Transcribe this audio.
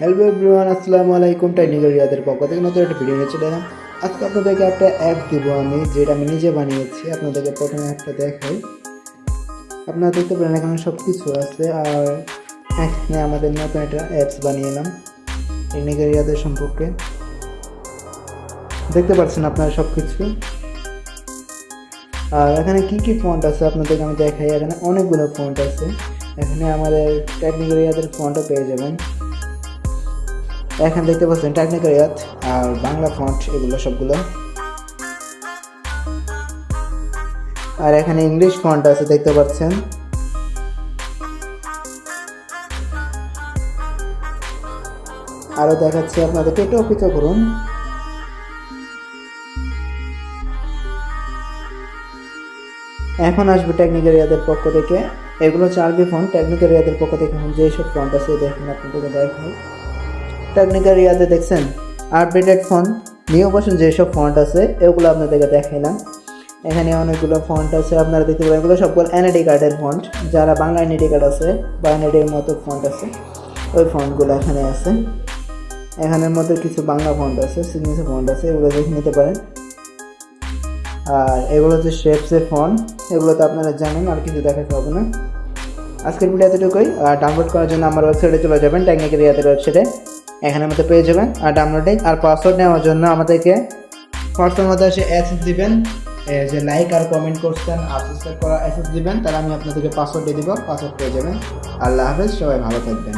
Hello everyone, আসসালামু আলাইকুম। Technical রিয়াদের পক্ষ থেকে নতুন একটা ভিডিও নিয়ে চলে এলাম। আজকে আপনাদেরকে একটা অ্যাপ দিব আমি, যেটা আমি নিজে বানিয়েছি। আপনাদেরকে প্রথমে অ্যাপটা দেখাই। আপনারা দেখতে পারেন এখানে সব কিছু আছে। আর এখানে আমাদের নতুন একটা অ্যাপস বানিয়ে এলাম টেকনিক্যাল রিয়াদের সম্পর্কে। দেখতে পাচ্ছেন আপনারা সব কিছু। আর এখানে কি কি ফন্ট আছে আপনাদেরকে আমি দেখাই। এখানে অনেকগুলো ফন্ট আছে। এখানে আমাদের টেকনিক্যাল রিয়াদের ফন্টও পেয়ে যাবেন। এখানে দেখতে পাচ্ছেন টেকনিক্যাল রিয়াদ আর বাংলা ফন্ট, এগুলো সবগুলো। আর এখানে ইংলিশ ফন্ট আছে, দেখতে পাচ্ছেন। আরো দেখাচ্ছি আপনাদেরকে, একটু অপেক্ষা করুন। এখন আসবে টেকনিক্যাল রিয়াদের পক্ষ থেকে। এগুলো হচ্ছে আরবি ফন্ট। টেকনিক্যাল রিয়াদের পক্ষ থেকে এখন যেসব ফন্ট আছে দেখেন, আপনাদেরকে দেখাই। টেকনিক্যাল রিয়াদে দেখছেন আপডেটেড ফন্ট, নিউ ভার্সন যেসব ফন্ট আছে এগুলো আপনাদেরকে দেখাইলাম। এখানে অনেকগুলো ফন্ট আছে, আপনারা দেখতে পারেন। এগুলো সবগুলো এনআইডি কার্ডের ফন্ট। যারা বাংলা এনআইডি কার্ড আছে বা এনআইডির মতো ফন্ট আছে, ওই ফন্টগুলো এখানে আছে। এখানের মধ্যে কিছু বাংলা ফন্ট আছে, সিগনেচার ফন্ট আছে, এগুলো দেখে নিতে পারেন। আর এগুলো হচ্ছে শেপসের ফন্ট, এগুলো তো আপনারা জানেন, আর কিছু দেখাতে হবে না। আজকের ভিডিও এতটুকুই। আর ডাউনলোড করার জন্য আমার ওয়েবসাইটে চলে যাবেন, টেকনিক্যাল রিয়াদের ওয়েবসাইটে। এখানের মধ্যে পেয়ে যাবেন। আর ডাউনলোডিং আর পাসওয়ার্ড নেওয়ার জন্য আমাদেরকে হোয়াটসঅ্যাপের মধ্যে এসে অ্যাক্সেস দিবেন, যে লাইক আর কমেন্ট করছেন আর সাবস্ক্রাইব করার অ্যাক্সেস দিবেন, তাহলে আমি আপনাদেরকে পাসওয়ার্ড দিয়ে দিব, পাসওয়ার্ড পেয়ে যাবেন। আল্লাহ হাফেজ, সবাই ভালো থাকবেন।